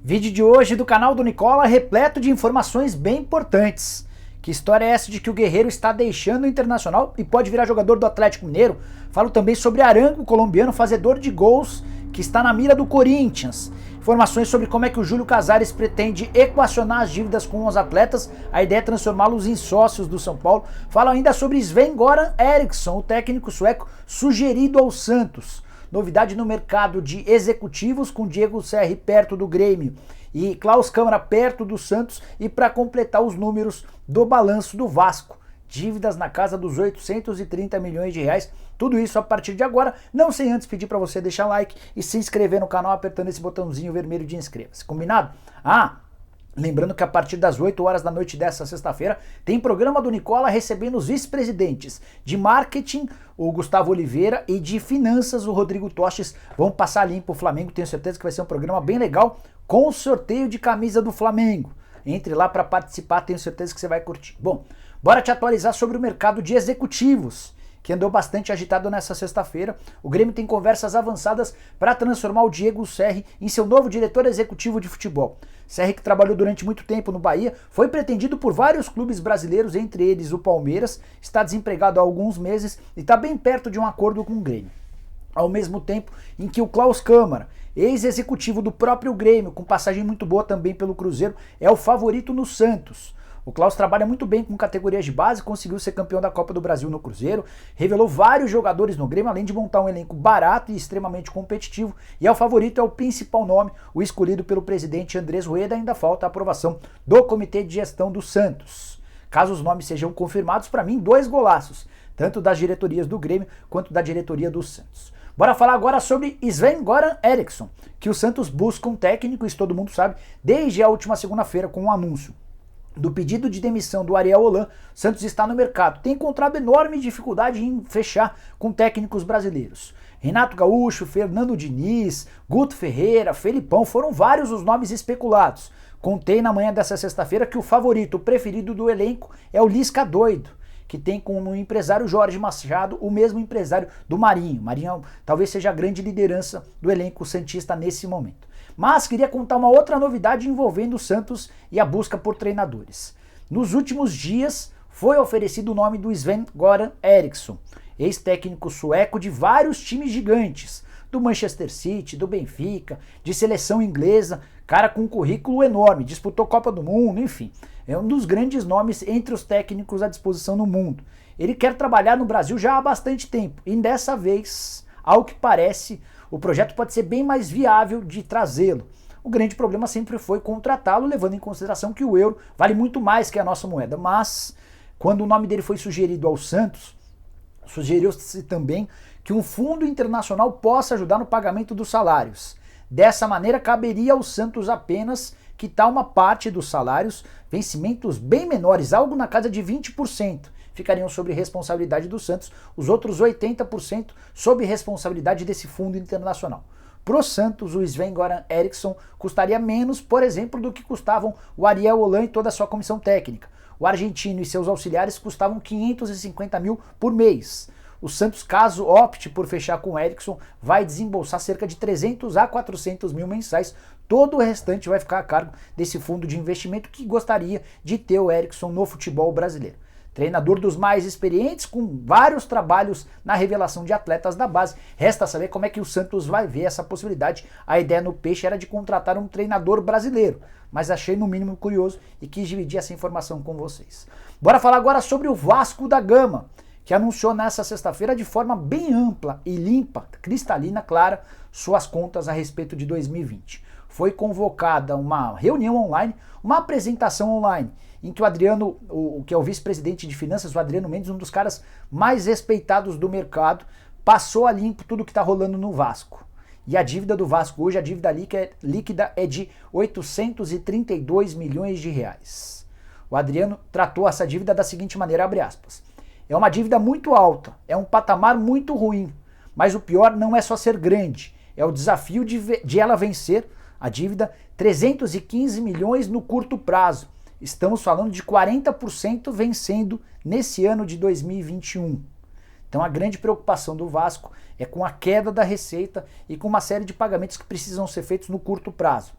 Vídeo de hoje do canal do Nicola repleto de informações bem importantes. Que história é essa de que o Guerreiro está deixando o Internacional e pode virar jogador do Atlético Mineiro? Falo também sobre Arango, colombiano, fazedor de gols, que está na mira do Corinthians. Informações sobre como é que o Júlio Casares pretende equacionar as dívidas com os atletas, a ideia é transformá-los em sócios do São Paulo. Falo ainda sobre Sven-Göran Eriksson, o técnico sueco sugerido ao Santos. Novidade no mercado de executivos, com Diego Serri perto do Grêmio e Klaus Câmara perto do Santos, e para completar os números do balanço do Vasco. Dívidas na casa dos 830 milhões de reais. Tudo isso a partir de agora, não sem antes pedir para você deixar like e se inscrever no canal apertando esse botãozinho vermelho de inscreva-se. Combinado? Lembrando que a partir das 8 horas da noite desta sexta-feira tem programa do Nicola recebendo os vice-presidentes de marketing, o Gustavo Oliveira, e de finanças, o Rodrigo Tostes. Vão passar limpo o Flamengo, tenho certeza que vai ser um programa bem legal com o sorteio de camisa do Flamengo. Entre lá para participar, tenho certeza que você vai curtir. Bom, bora te atualizar sobre o mercado de executivos, que andou bastante agitado nessa sexta-feira. O Grêmio tem conversas avançadas para transformar o Diego Serri em seu novo diretor executivo de futebol. Serri, que trabalhou durante muito tempo no Bahia, foi pretendido por vários clubes brasileiros, entre eles o Palmeiras, está desempregado há alguns meses e está bem perto de um acordo com o Grêmio. Ao mesmo tempo em que o Klaus Câmara, ex-executivo do próprio Grêmio, com passagem muito boa também pelo Cruzeiro, é o favorito no Santos. O Klaus trabalha muito bem com categorias de base, conseguiu ser campeão da Copa do Brasil no Cruzeiro, revelou vários jogadores no Grêmio, além de montar um elenco barato e extremamente competitivo, e é o favorito, é o principal nome, o escolhido pelo presidente Andrés Rueda. Ainda falta a aprovação do Comitê de Gestão do Santos. Caso os nomes sejam confirmados, para mim, 2 golaços, tanto das diretorias do Grêmio quanto da diretoria do Santos. Bora falar agora sobre Sven-Göran Eriksson, que o Santos busca um técnico, isso todo mundo sabe, desde a última segunda-feira com um anúncio do pedido de demissão do Ariel Holan. Santos está no mercado, tem encontrado enorme dificuldade em fechar com técnicos brasileiros. Renato Gaúcho, Fernando Diniz, Guto Ferreira, Felipão, foram vários os nomes especulados. Contei na manhã dessa sexta-feira que o favorito, o preferido do elenco, é o Lisca Doido, que tem como empresário Jorge Machado, o mesmo empresário do Marinho. Marinho talvez seja a grande liderança do elenco santista nesse momento. Mas queria contar uma outra novidade envolvendo o Santos e a busca por treinadores. Nos últimos dias foi oferecido o nome do Sven-Göran Eriksson, ex-técnico sueco de vários times gigantes, do Manchester City, do Benfica, de seleção inglesa, cara com um currículo enorme, disputou Copa do Mundo, enfim, é um dos grandes nomes entre os técnicos à disposição no mundo. Ele quer trabalhar no Brasil já há bastante tempo e dessa vez, ao que parece, o projeto pode ser bem mais viável de trazê-lo. O grande problema sempre foi contratá-lo, levando em consideração que o euro vale muito mais que a nossa moeda. Mas, quando o nome dele foi sugerido ao Santos, sugeriu-se também que um fundo internacional possa ajudar no pagamento dos salários. Dessa maneira, caberia ao Santos apenas quitar uma parte dos salários, vencimentos bem menores, algo na casa de 20%. Ficariam sob responsabilidade do Santos, os outros 80% sob responsabilidade desse fundo internacional. Pro Santos, o Sven-Göran Eriksson custaria menos, por exemplo, do que custavam o Ariel Holan e toda a sua comissão técnica. O argentino e seus auxiliares custavam 550 mil por mês. O Santos, caso opte por fechar com o Eriksson, vai desembolsar cerca de 300 a 400 mil mensais. Todo o restante vai ficar a cargo desse fundo de investimento que gostaria de ter o Eriksson no futebol brasileiro. Treinador dos mais experientes, com vários trabalhos na revelação de atletas da base. Resta saber como é que o Santos vai ver essa possibilidade. A ideia no Peixe era de contratar um treinador brasileiro, mas achei no mínimo curioso e quis dividir essa informação com vocês. Bora falar agora sobre o Vasco da Gama, que anunciou nessa sexta-feira de forma bem ampla e limpa, cristalina, clara, suas contas a respeito de 2020. Foi convocada uma reunião online, uma apresentação online, em que o Adriano, que é o vice-presidente de finanças, o Adriano Mendes, um dos caras mais respeitados do mercado, passou a limpo tudo que está rolando no Vasco. E a dívida do Vasco hoje, a dívida líquida é de 832 milhões de reais. O Adriano tratou essa dívida da seguinte maneira, abre aspas: é uma dívida muito alta, é um patamar muito ruim, mas o pior não é só ser grande, é o desafio de ela vencer a dívida 315 milhões no curto prazo. Estamos falando de 40% vencendo nesse ano de 2021. Então a grande preocupação do Vasco é com a queda da receita e com uma série de pagamentos que precisam ser feitos no curto prazo.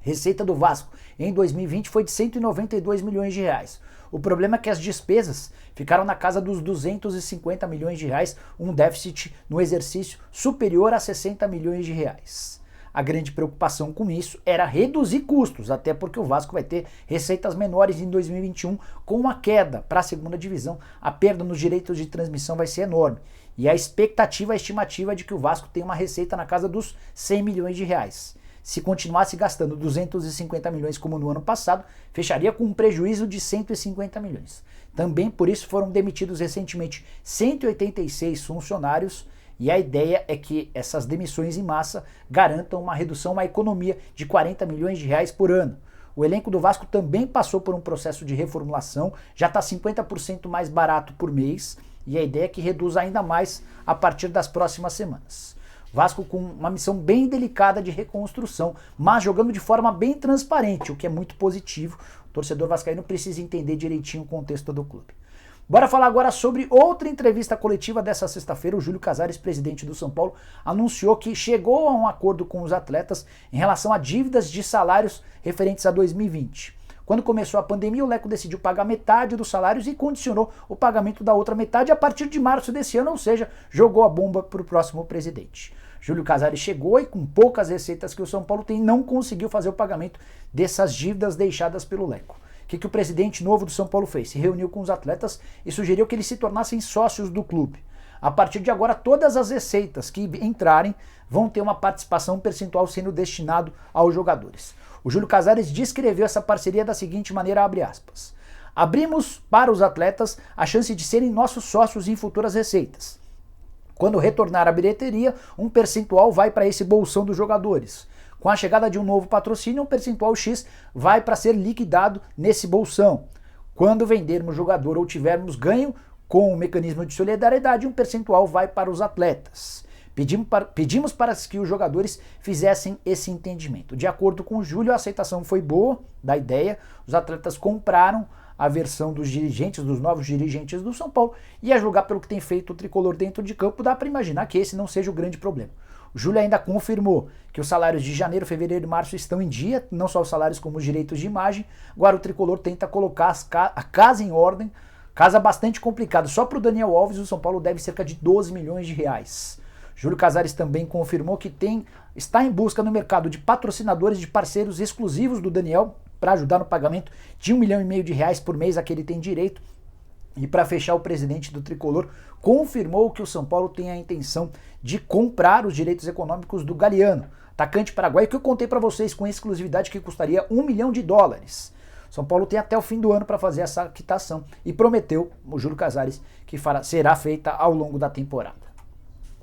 Receita do Vasco em 2020 foi de 192 milhões de reais. O problema é que as despesas ficaram na casa dos 250 milhões de reais, um déficit no exercício superior a 60 milhões de reais. A grande preocupação com isso era reduzir custos, até porque o Vasco vai ter receitas menores em 2021 com uma queda para a segunda divisão. A perda nos direitos de transmissão vai ser enorme. E a estimativa é de que o Vasco tenha uma receita na casa dos 100 milhões de reais. Se continuasse gastando 250 milhões como no ano passado, fecharia com um prejuízo de 150 milhões. Também por isso foram demitidos recentemente 186 funcionários e a ideia é que essas demissões em massa garantam uma redução, uma economia de 40 milhões de reais por ano. O elenco do Vasco também passou por um processo de reformulação, já está 50% mais barato por mês e a ideia é que reduza ainda mais a partir das próximas semanas. Vasco com uma missão bem delicada de reconstrução, mas jogando de forma bem transparente, o que é muito positivo. O torcedor vascaíno precisa entender direitinho o contexto do clube. Bora falar agora sobre outra entrevista coletiva dessa sexta-feira. O Júlio Casares, presidente do São Paulo, anunciou que chegou a um acordo com os atletas em relação a dívidas de salários referentes a 2020. Quando começou a pandemia, o Leco decidiu pagar metade dos salários e condicionou o pagamento da outra metade a partir de março desse ano, ou seja, jogou a bomba para o próximo presidente. Júlio Casares chegou e com poucas receitas que o São Paulo tem, não conseguiu fazer o pagamento dessas dívidas deixadas pelo Leco. O que o presidente novo do São Paulo fez? Se reuniu com os atletas e sugeriu que eles se tornassem sócios do clube. A partir de agora, todas as receitas que entrarem vão ter uma participação percentual sendo destinado aos jogadores. O Júlio Casares descreveu essa parceria da seguinte maneira, abre aspas: abrimos para os atletas a chance de serem nossos sócios em futuras receitas. Quando retornar a bilheteria, um percentual vai para esse bolsão dos jogadores. Com a chegada de um novo patrocínio, um percentual X vai para ser liquidado nesse bolsão. Quando vendermos jogador ou tivermos ganho com o mecanismo de solidariedade, um percentual vai para os atletas. Pedimos para que os jogadores fizessem esse entendimento. De acordo com o Júlio, a aceitação foi boa da ideia, os atletas compraram a versão dos dirigentes, dos novos dirigentes do São Paulo, e a julgar pelo que tem feito o tricolor dentro de campo, dá para imaginar que esse não seja o grande problema. O Júlio ainda confirmou que os salários de janeiro, fevereiro e março estão em dia, não só os salários como os direitos de imagem. Agora o tricolor tenta colocar a casa em ordem, casa bastante complicada. Só para o Daniel Alves o São Paulo deve cerca de 12 milhões de reais. Júlio Casares também confirmou que está em busca no mercado de patrocinadores, de parceiros exclusivos do Daniel, para ajudar no pagamento de 1,5 milhão de reais por mês a que ele tem direito. E para fechar, o presidente do Tricolor confirmou que o São Paulo tem a intenção de comprar os direitos econômicos do Galeano, atacante paraguaio, que eu contei para vocês com exclusividade que custaria $1 milhão. São Paulo tem até o fim do ano para fazer essa quitação e prometeu, o Júlio Casares, que será feita ao longo da temporada.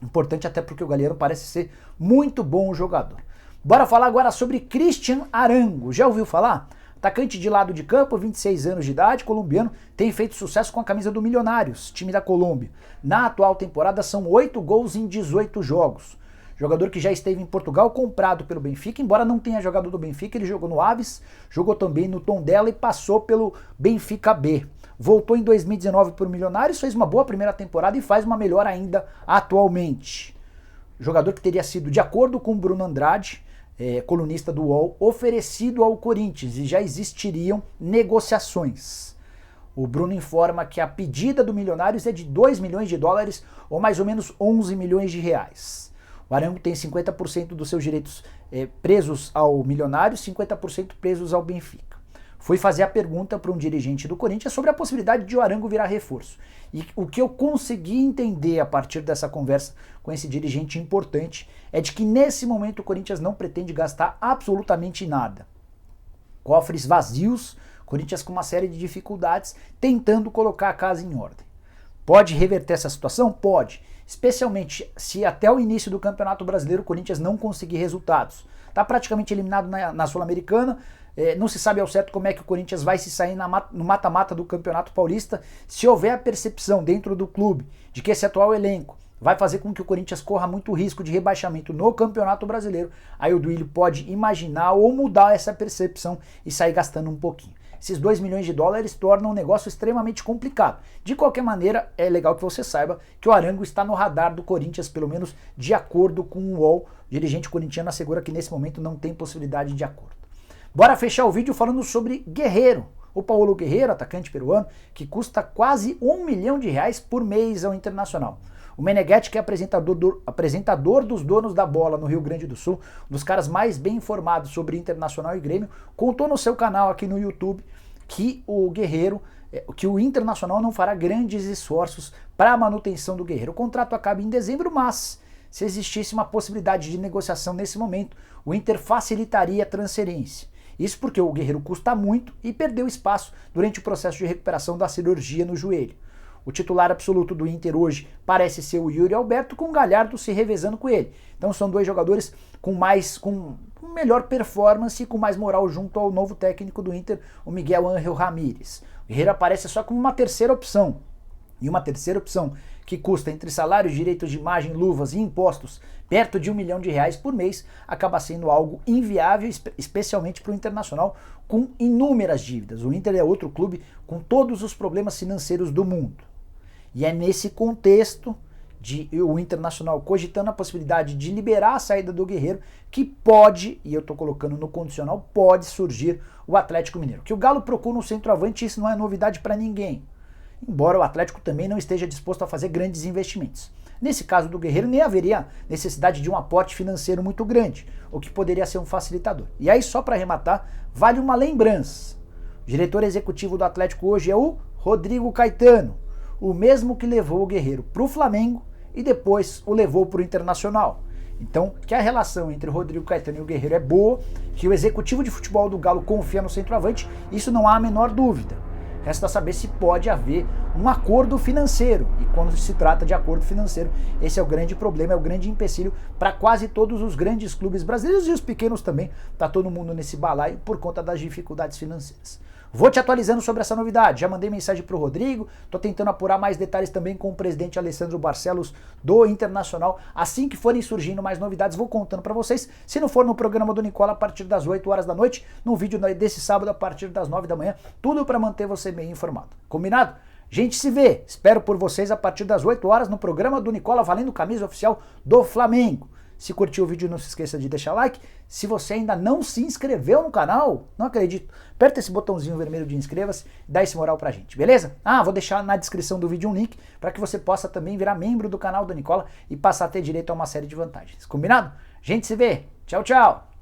Importante até porque o Galeano parece ser muito bom jogador. Bora falar agora sobre Cristian Arango. Já ouviu falar? Atacante de lado de campo, 26 anos de idade, colombiano, tem feito sucesso com a camisa do Milionários, time da Colômbia. Na atual temporada são 8 gols em 18 jogos. Jogador que já esteve em Portugal, comprado pelo Benfica, embora não tenha jogado no Benfica, ele jogou no Aves, jogou também no Tondela e passou pelo Benfica B. Voltou em 2019 para o Milionários, fez uma boa primeira temporada e faz uma melhor ainda atualmente. Jogador que teria sido, de acordo com Bruno Andrade, colunista do UOL, oferecido ao Corinthians e já existiriam negociações. O Bruno informa que a pedida do Milionários é de $2 milhões ou mais ou menos 11 milhões de reais. O Arango tem 50% dos seus direitos presos ao Milionários, 50% presos ao Benfica. Fui fazer a pergunta para um dirigente do Corinthians sobre a possibilidade de o Arango virar reforço. E o que eu consegui entender a partir dessa conversa com esse dirigente importante é de que nesse momento o Corinthians não pretende gastar absolutamente nada. Cofres vazios, Corinthians com uma série de dificuldades, tentando colocar a casa em ordem. Pode reverter essa situação? Pode. Especialmente se até o início do Campeonato Brasileiro o Corinthians não conseguir resultados. Está praticamente eliminado na Sul-Americana, não se sabe ao certo como é que o Corinthians vai se sair no mata-mata do Campeonato Paulista. Se houver a percepção dentro do clube de que esse atual elenco vai fazer com que o Corinthians corra muito risco de rebaixamento no Campeonato Brasileiro, aí o Duílio pode imaginar ou mudar essa percepção e sair gastando um pouquinho. Esses $2 milhões tornam um negócio extremamente complicado. De qualquer maneira, é legal que você saiba que o Arango está no radar do Corinthians, pelo menos de acordo com o UOL. O dirigente corintiano assegura que nesse momento não tem possibilidade de acordo. Bora fechar o vídeo falando sobre Guerreiro. O Paulo Guerreiro, atacante peruano, que custa quase R$1 milhão por mês ao Internacional. O Meneghetti, que é apresentador dos donos da bola no Rio Grande do Sul, um dos caras mais bem informados sobre Internacional e Grêmio, contou no seu canal aqui no YouTube que o Guerreiro, que o Internacional não fará grandes esforços para a manutenção do Guerreiro. O contrato acaba em dezembro, mas se existisse uma possibilidade de negociação nesse momento, o Inter facilitaria a transferência. Isso porque o Guerreiro custa muito e perdeu espaço durante o processo de recuperação da cirurgia no joelho. O titular absoluto do Inter hoje parece ser o Yuri Alberto, com o Galhardo se revezando com ele. Então são dois jogadores com melhor performance e com mais moral junto ao novo técnico do Inter, o Miguel Ángel Ramírez. O Guerreiro aparece só como uma terceira opção. E uma terceira opção que custa, entre salários, direitos de imagem, luvas e impostos, perto de R$1 milhão por mês, acaba sendo algo inviável, especialmente para o Internacional, com inúmeras dívidas. O Inter é outro clube com todos os problemas financeiros do mundo. E é nesse contexto de o Internacional cogitando a possibilidade de liberar a saída do Guerreiro que pode, e eu estou colocando no condicional, pode surgir o Atlético Mineiro. Que o Galo procura um centroavante, isso não é novidade para ninguém. Embora o Atlético também não esteja disposto a fazer grandes investimentos. Nesse caso do Guerreiro, nem haveria necessidade de um aporte financeiro muito grande, o que poderia ser um facilitador. E aí, só para arrematar, vale uma lembrança. O diretor executivo do Atlético hoje é o Rodrigo Caetano, o mesmo que levou o Guerreiro para o Flamengo e depois o levou para o Internacional. Então, que a relação entre o Rodrigo Caetano e o Guerreiro é boa, que o executivo de futebol do Galo confia no centroavante, isso não há a menor dúvida. Resta saber se pode haver um acordo financeiro. E quando se trata de acordo financeiro, esse é o grande problema, é o grande empecilho para quase todos os grandes clubes brasileiros e os pequenos também. Tá todo mundo nesse balaio por conta das dificuldades financeiras. Vou te atualizando sobre essa novidade. Já mandei mensagem para o Rodrigo, tô tentando apurar mais detalhes também com o presidente Alessandro Barcelos do Internacional. Assim que forem surgindo mais novidades, vou contando para vocês. Se não for no programa do Nicola a partir das 8 horas da noite, no vídeo desse sábado a partir das 9 da manhã, tudo para manter você bem informado. Combinado? Gente, se vê. Espero por vocês a partir das 8 horas no programa do Nicola valendo camisa oficial do Flamengo. Se curtiu o vídeo, não se esqueça de deixar like. Se você ainda não se inscreveu no canal, não acredito, aperta esse botãozinho vermelho de inscreva-se e dá esse moral pra gente, beleza? Vou deixar na descrição do vídeo um link para que você possa também virar membro do canal do Nicola e passar a ter direito a uma série de vantagens. Combinado? A gente se vê. Tchau, tchau!